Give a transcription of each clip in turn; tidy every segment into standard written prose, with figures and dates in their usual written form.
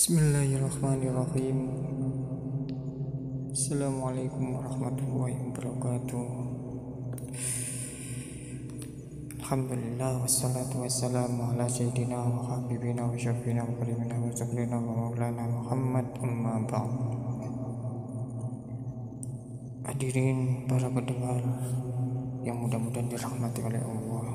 Bismillahirrahmanirrahim. Assalamualaikum warahmatullahi wabarakatuh. Alhamdulillah wassalatu wassalamu ala sayyidina wa habibina wa syafina wa karimina wa sabrina wa maulana Muhammad amma ba'd. Hadirin para pendengar yang mudah-mudahan dirahmati oleh Allah.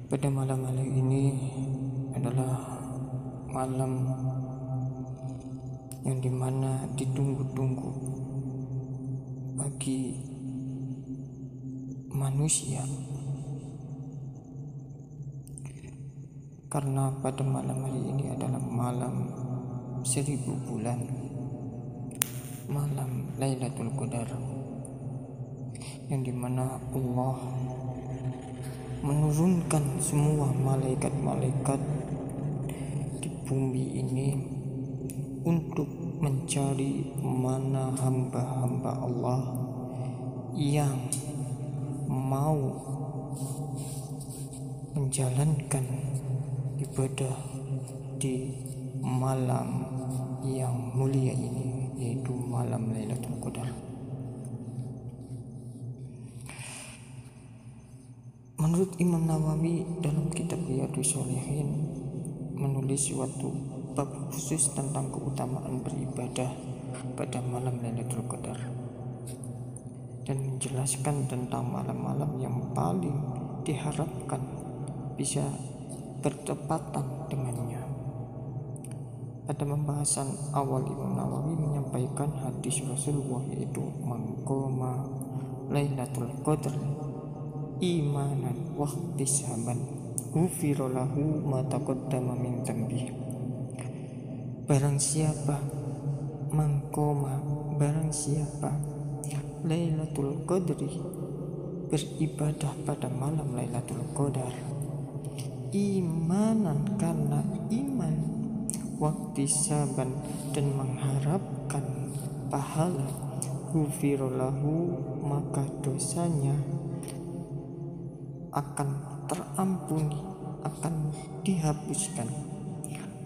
Pada malam hari ini adalah malam yang dimana ditunggu-tunggu bagi manusia, karena pada malam hari ini adalah malam 1000 bulan, malam Lailatul Qadar, yang dimana Allah menurunkan semua malaikat-malaikat di bumi ini untuk mencari mana hamba-hamba Allah yang mau menjalankan ibadah di malam yang mulia ini, yaitu malam Lailatul Qadar. Menurut Imam Nawawi dalam kitab Riyadhus Shalihin menulis suatu bab khusus tentang keutamaan beribadah pada malam Lailatul Qadar dan menjelaskan tentang malam-malam yang paling diharapkan bisa bertepatan dengannya. Pada pembahasan awal, Imam Nawawi menyampaikan hadis Rasulullah, yaitu man qama Lailatul Qadar imanan wa ihtisaban ghufira lahu ma taqaddama min dhanbi. Barang siapa Lailatul Qadri, beribadah pada malam Lailatul Qadar imanan, karena iman, wahtisaban, dan mengharapkan pahala, ghufira lahu, maka dosanya akan terampuni, akan dihapuskan,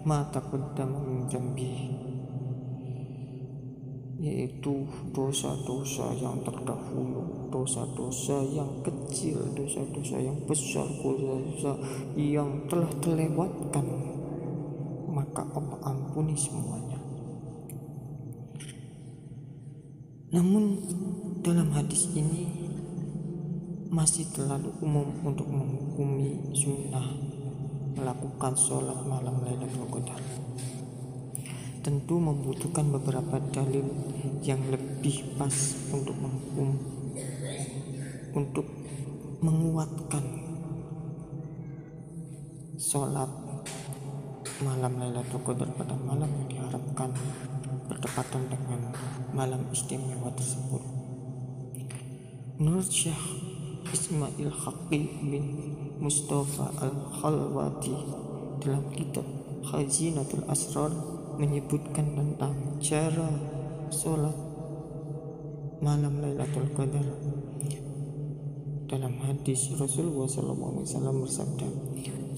ma taqaddama min dzambi, yaitu dosa-dosa yang terdahulu, dosa-dosa yang kecil, dosa-dosa yang besar, dosa yang telah terlewatkan, maka Allah ampuni semuanya. Namun dalam hadis ini masih terlalu umum untuk menghukumi sunnah melakukan sholat malam Lailatul Qadar. Tentu membutuhkan beberapa dalil yang lebih pas untuk menghukum, untuk menguatkan sholat malam Lailatul Qadar pada malam yang diharapkan bertepatan dengan malam istimewa tersebut. Menurut Syekh Ismail Haqqi bin Mustafa Al-Khalwati dalam kitab Khazinatul Asrar menyebutkan tentang cara sholat malam Lailatul Qadar. Dalam hadis Rasulullah SAW bersabda,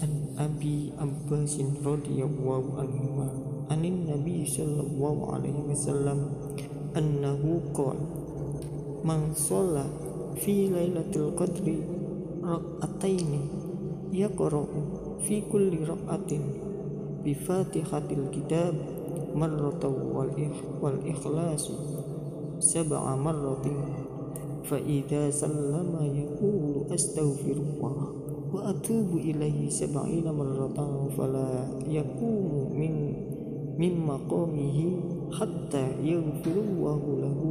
an Abi Abbasin radhiyallahu anhu anin Nabi sallallahu alaihi wasallam annahu qala man shalla fi Lailatul Qadri rak'ataini yaqra'u fi kulli rak'atin bi Fatihatil Kitab marratan wal ikhlas sab'a marratin fa idza sallama yaqulu astaghfirullah wa atubu ilaihi sab'ina marratan fala yaqumu min maqamihi hatta yaghfirullahu lahu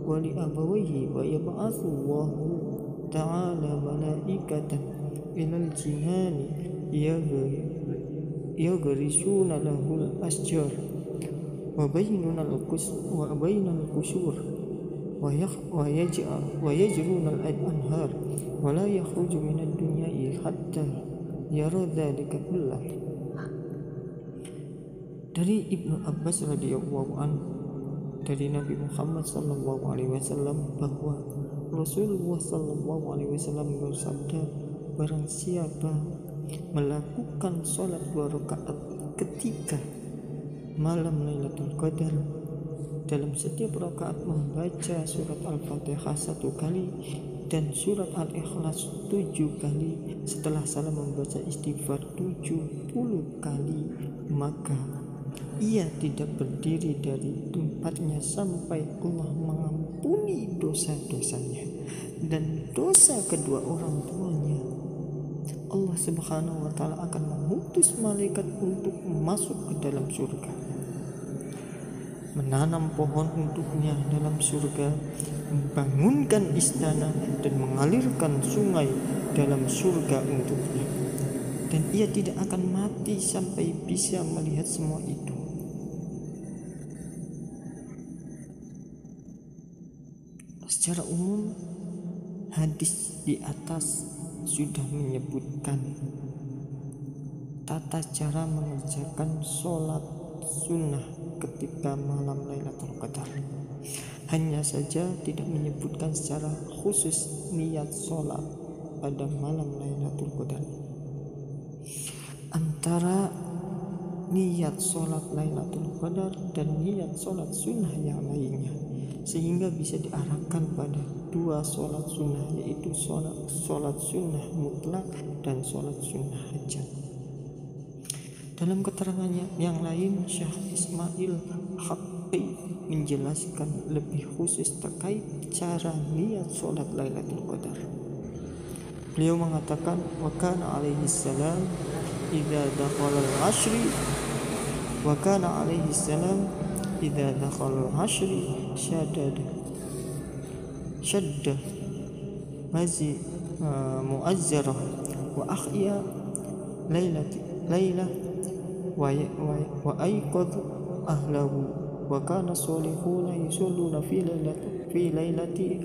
wa li abawayhi wa yab'atsullahu ta'ala malaikatan ilal jinani yagrisuna lahul asjar wa bainal qusur wa yajruna al anhar wa la yakhruju minad dunya hatta yara dzalika kullah. Dari Ibnu Abbas radhiyallahu anhu dari Nabi Muhammad sallallahu alaihi wasallam bahwa Rasulullah sallallahu alaihi wasallam bersabda, barang siapa melakukan sholat 2 rakaat ketika malam Lailatul Qadar, dalam setiap rakaat membaca surat Al-Fatihah 1 kali dan surat Al-Ikhlas 7 kali, setelah salam membaca istighfar 70 kali, maka ia tidak berdiri dari tempatnya sampai Allah mengampuni dosa-dosanya dan dosa kedua orang tuanya. Allah Subhanahu wa Ta'ala akan mengutus malaikat untuk masuk ke dalam surga, menanam pohon untuknya dalam surga, membangunkan istana dan mengalirkan sungai dalam surga untuknya, dan ia tidak akan mati sampai bisa melihat semua itu. Secara umum, hadis di atas sudah menyebutkan tata cara mengerjakan sholat sunnah ketika malam Lailatul Qadar. Hanya saja tidak menyebutkan secara khusus niat sholat pada malam Lailatul Qadar. Antara niat sholat Lailatul Qadar dan niat sholat sunnah yang lainnya, sehingga bisa diarahkan pada dua sholat sunnah, yaitu sholat sunnah mutlak dan sholat sunnah hajat. Dalam keterangannya yang lain, Syekh Ismail Haqqi menjelaskan lebih khusus terkait cara niat sholat Lailatul Qadar. Beliau mengatakan, wa kana alaihi salam idza dakhala al-ashri wa kana alaihi salam idza dakhala al-ashri shadda mazi muazzara wa akhya laylah wa ayqad ahlahu wa kana salihuna yusalluna fi lailati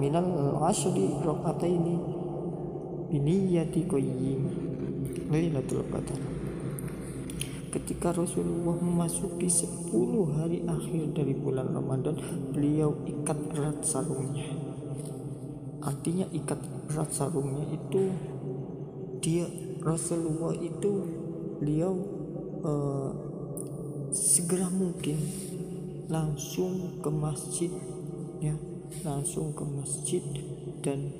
minal ashri rak'ataini bi niyyati qayyim Lailatul Qadar. Ketika Rasulullah memasuki 10 hari akhir dari bulan Ramadan, beliau ikat erat sarungnya. Artinya ikat erat sarungnya itu Rasulullah itu beliau segera mungkin langsung ke masjid, dan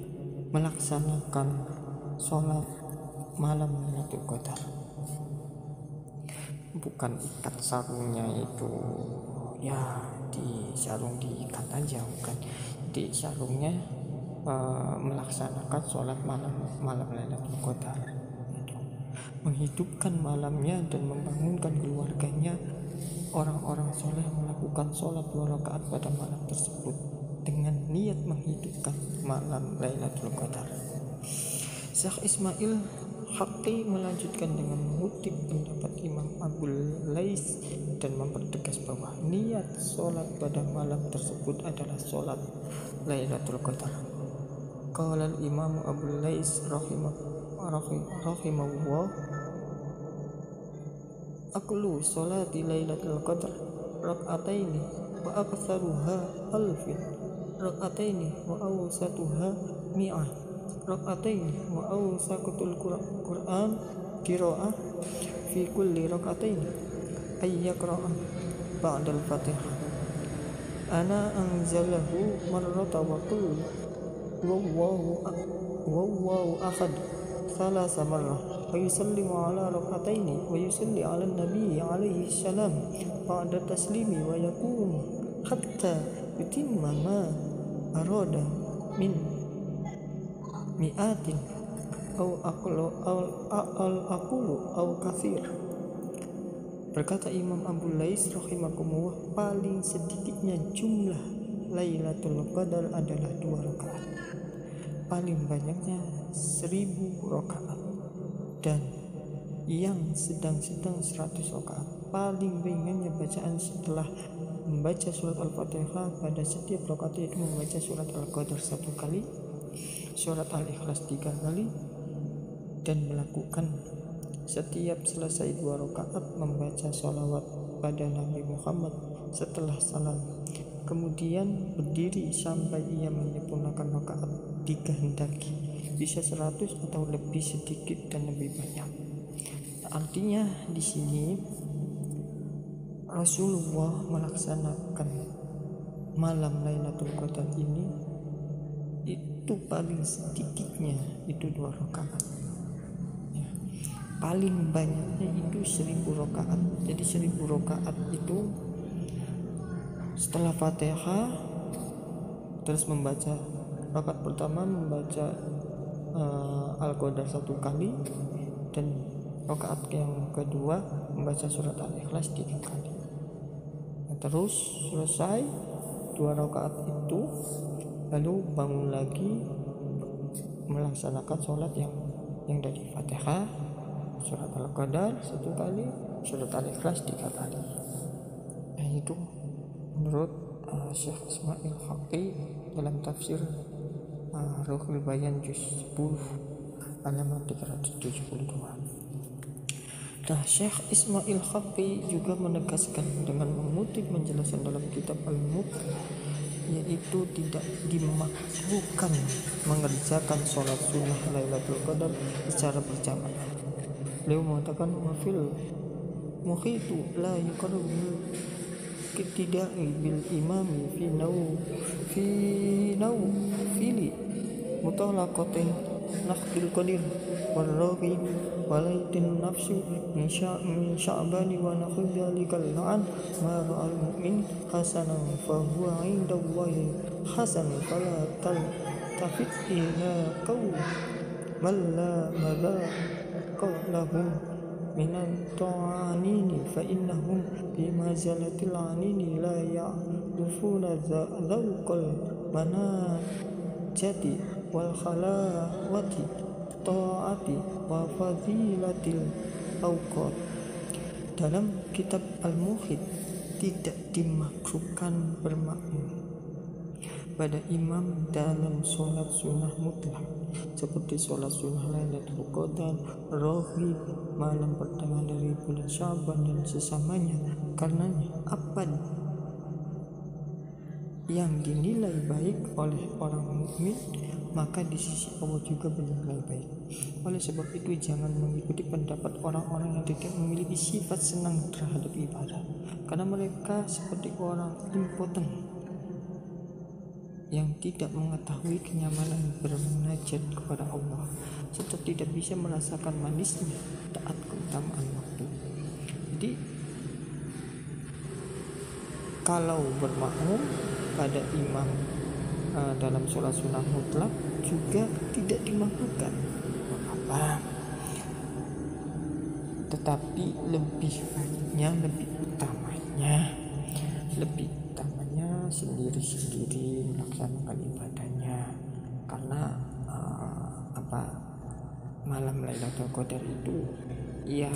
melaksanakan sholat malam Lailatul Qadar. Bukan ikat sarungnya itu di sarung diikat aja, bukan, di sarungnya melaksanakan sholat malam Lailatul Qadar, menghidupkan malamnya dan membangunkan keluarganya. Orang-orang soleh melakukan sholat 2 rakaat pada malam tersebut dengan niat menghidupkan malam Lailatul Qadar. Syekh Ismail Haqqi melanjutkan dengan mengutip pendapat Imam Abul Lais dan mempertegas bahwa niat sholat pada malam tersebut adalah sholat Lailatul Qadar. Qala al-Imam Abul Lais rahimahullah, aklu sholati Lailatul Qadar rak'ataini wa aktsaruha alfin rak'ataini wa awsatuha mi'ah rak'ataini wa awsaqatul Qur'an qira'ah fi kulli rak'ataini ay yaqra'a ba'da al-Fatihah ana anzalahu marrata wa qul wallahu ahad thalatha marrah wa yusallimu ala rak'ataini wa yusalli ala nabi alaihi salam ba'da taslimi wa yaqum hatta yutimma ma arada min mi'atin au aqlu au kathir. Berkata Imam Abul Lais rahimahumullah, paling sedikitnya jumlah Lailatul Qadar adalah 2 rakaat, paling banyaknya 1000 rakaat, dan yang sedang-sedang 100 rakaat. Paling ringannya bacaan setelah membaca surat Al-Fatihah pada setiap rakaat itu membaca surat Al-Qadar 1 kali, surat Al-Ikhlas 3 kali, dan melakukan setiap selesai 2 rakaat membaca sholawat pada Nabi Muhammad setelah salam, kemudian berdiri sampai ia menyempurnakan rakaat dikehendaki, bisa 100 atau lebih sedikit dan lebih banyak. Artinya di sini Rasulullah melaksanakan malam Lailatul Qadar ini itu paling sedikitnya itu 2 rakaat. Ya. Paling banyaknya itu 1000 rakaat. Jadi 1000 rakaat itu setelah Fatihah terus membaca rakaat pertama membaca Al-Qadar 1 kali, dan rakaat yang kedua membaca surat Al-Ikhlas 3 kali. Terus selesai 2 rakaat itu, lalu bangun lagi melaksanakan sholat yang dari Fatihah, surat Al-Qadar 1 kali, surat Al-Ikhlas 3 kali. Nah itu menurut Syekh Ismail Haqqi dalam tafsir Ruhul Bayan juz 10 halaman 372. Nah, Syekh Ismail Haqqi juga menegaskan dengan mengutip penjelasan dalam kitab Al-Muqni, yaitu tidak dimakruhkan mengerjakan sholat sunnah Lailatul Qadar secara berjamaah. Beliau mengatakan wafil muhitu la yuqarru kitidai bil imami fi fili mutalaqatin naqdil qadir warraqi walaitin nafsu min sya'bani wa naqul dhalikal la'an ma ra'al mu'min hasanan fa huwa 'inda Allahi hasan fala taltafit ila qawl man la madhaqa lahum minan ta'anini fa innahum bima zalatil 'anini la ya'rifuna dhawqal manajati wal khalawati ta'ati wa fadilatil awqat. Dalam kitab Al-Muhit, tidak dimakruhkan bermakmum pada imam dalam sholat sunnah mutlak seperti sholat sunnah Lailatul Qadar, Rohib, malam pertama dari bulan Syaban dan sesamanya. Karenanya apa yang dinilai baik oleh orang mukmin maka di sisi Allah juga bernilai baik. Oleh sebab itu jangan mengikuti pendapat orang-orang yang tidak memiliki sifat senang terhadap ibadah, karena mereka seperti orang impoten yang tidak mengetahui kenyamanan bermunajat kepada Allah serta tidak bisa merasakan manisnya taat keutamaan waktu. Jadi kalau bermakmum pada imam dalam sholat sunnah mutlak juga tidak dimakruhkan apa, tetapi lebih baiknya, lebih utamanya sendiri-sendiri melaksanakan ibadahnya, karena malam Lailatul Qadar itu ya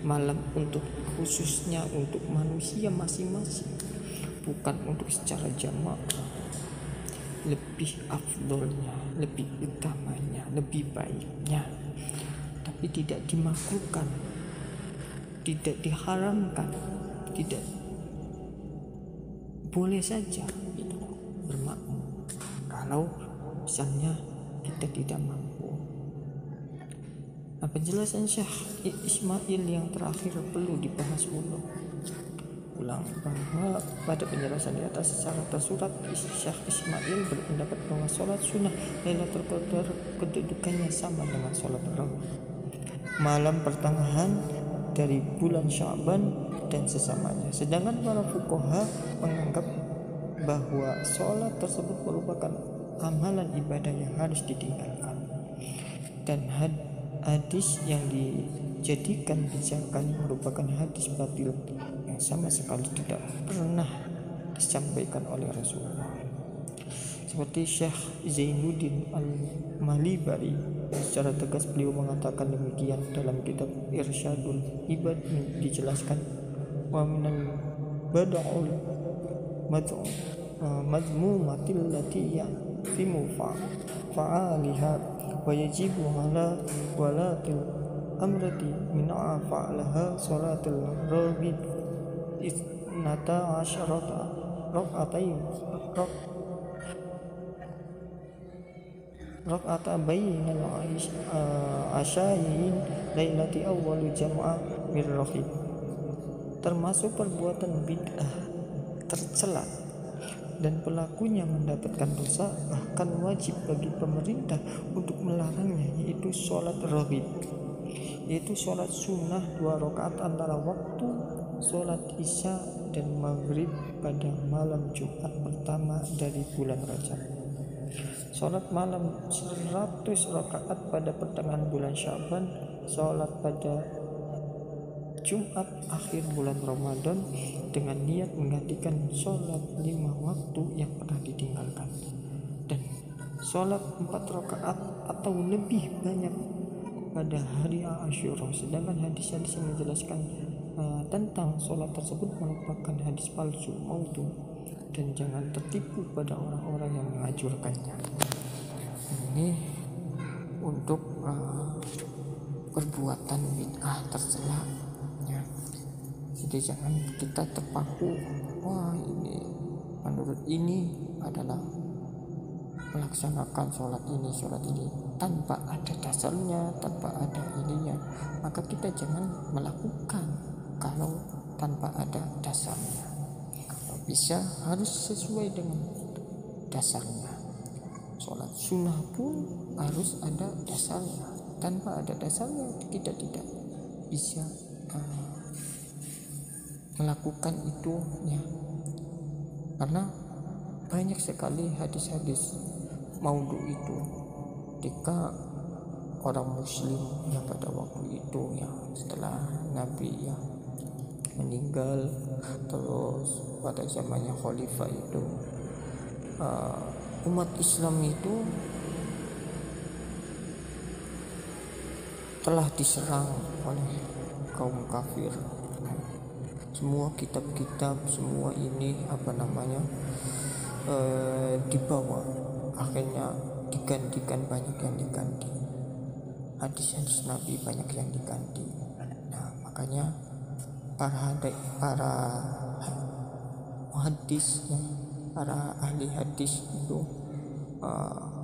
malam untuk khususnya untuk manusia masing-masing, bukan untuk secara jamaah. Lebih afdolnya, lebih utamanya, lebih baiknya, tapi tidak dimakruhkan, tidak diharamkan, tidak boleh saja gitu bermakmum kalau misalnya kita tidak mampu. Nah, penjelasan Syekh Ismail yang terakhir perlu dibahas ulang bahwa pada penjelasan di atas secara tersurat Syekh Ismail berpendapat bahwa sholat sunnah Lailatul Qadar kedudukannya sama dengan sholat tarawih malam pertengahan dari bulan Syaban dan sesamanya. Sedangkan para fuqaha menganggap bahwa sholat tersebut merupakan amalan ibadah yang harus ditinggalkan, dan hadis yang dijadikan pijakan merupakan hadis batil yang sama sekali tidak pernah disampaikan oleh Rasulullah. Seperti Syekh Zainuddin Al-Malibari secara tegas beliau mengatakan demikian dalam kitab Irsyadul Ibad, dijelaskan wa minal bada'ul madmumatil lati ya'fimu fa'aliha wa yajibu ala walatil amrati min fa'alaha salatul raghib isnata asyarata rak'atain rakaat bainal asyayin lailati awwalu jam'a mirrahim. Termasuk perbuatan bid'ah tercela dan pelakunya mendapatkan dosa, bahkan wajib bagi pemerintah untuk melarangnya, yaitu sholat raghib, yaitu sholat sunnah 2 rakaat antara waktu sholat isya dan maghrib pada malam Jumat pertama dari bulan Rajab. Sholat malam 100 rakaat pada pertengahan bulan Syaban, sholat pada Jumat akhir bulan Ramadan dengan niat menggantikan sholat 5 waktu yang pernah ditinggalkan, dan sholat 4 rakaat atau lebih banyak pada hari Asyura. Sedangkan hadis-hadis yang menjelaskan tentang sholat tersebut merupakan hadis palsu, maudhu, dan jangan tertipu pada orang-orang yang mengajurkannya. Ini untuk perbuatan bid'ah tercela ya. Jadi jangan kita terpaku, wah ini menurut ini adalah melaksanakan sholat ini tanpa ada dasarnya, tanpa ada ininya, maka kita jangan melakukan kalau tanpa ada dasarnya. Kalau bisa harus sesuai dengan dasarnya. Sholat sunnah pun harus ada dasarnya. Tanpa ada dasarnya kita tidak bisa melakukan itu ya. Karena banyak sekali hadis-hadis maudhu itu ketika orang muslim yang pada waktu itu ya, setelah Nabi ya meninggal, terus pada zamannya khalifah itu umat Islam itu telah diserang oleh kaum kafir. Semua kitab-kitab, semua ini dibawa, akhirnya digantikan, banyak yang diganti, hadis-hadis Nabi banyak yang diganti. Nah makanya para hadis, para ahli hadis itu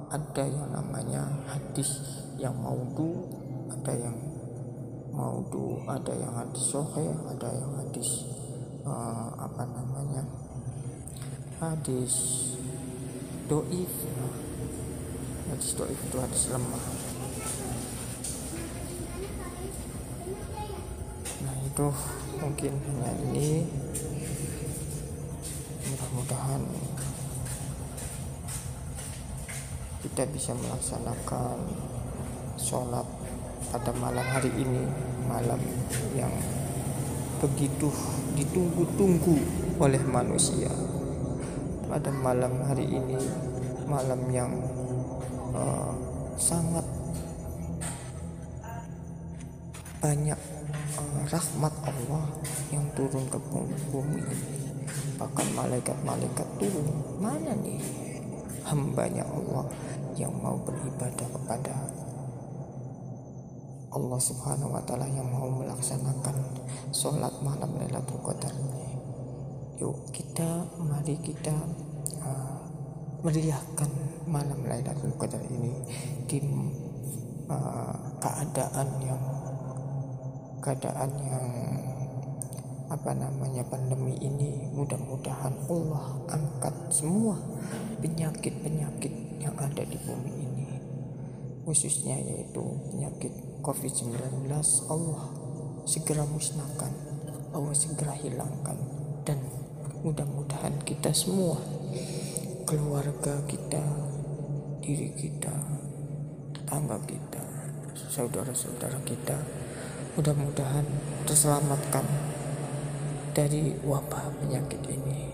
ada yang namanya hadis yang maudhu, ada yang hadis sahih, ada yang hadis hadis doif. Hadis doif itu hadis lemah. Nah itu mungkin hanya ini. Mudah-mudahan kita bisa melaksanakan sholat pada malam hari ini, malam yang begitu ditunggu-tunggu oleh manusia. Pada malam hari ini, malam yang sangat banyak rahmat Allah yang turun ke bumi ini. Bahkan malaikat-malaikat turun. Mana nih hambanya Allah yang mau beribadah kepada Allah Subhanahu wa Ta'ala, yang mau melaksanakan sholat malam Lailatul Qadar ini. Yuk mari kita meriahkan malam Lailatul Qadar ini di keadaan yang pandemi ini. Mudah-mudahan Allah angkat semua penyakit-penyakit yang ada di bumi ini, khususnya yaitu penyakit COVID-19. Allah segera musnahkan, Allah segera hilangkan, dan mudah-mudahan kita semua, keluarga kita, diri kita, tetangga kita, saudara-saudara kita, mudah-mudahan terselamatkan dari wabah penyakit ini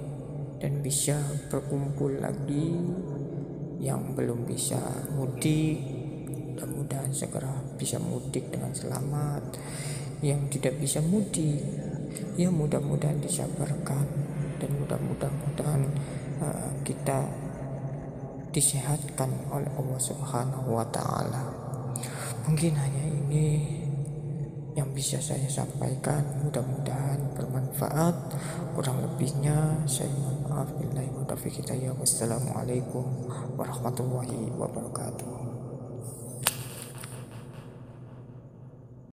dan bisa berkumpul lagi. Yang belum bisa mudik, mudah-mudahan segera bisa mudik dengan selamat. Yang tidak bisa mudik, ya mudah-mudahan disabarkan, dan mudah-mudahan kita disehatkan oleh Allah Subhanahu wa Ta'ala. Mungkin hanya ini yang bisa saya sampaikan, mudah-mudahan bermanfaat. Kurang lebihnya saya mohon maaf. Billahi wa taufiq hidayah. Wassalamualaikum warahmatullahi wabarakatuh.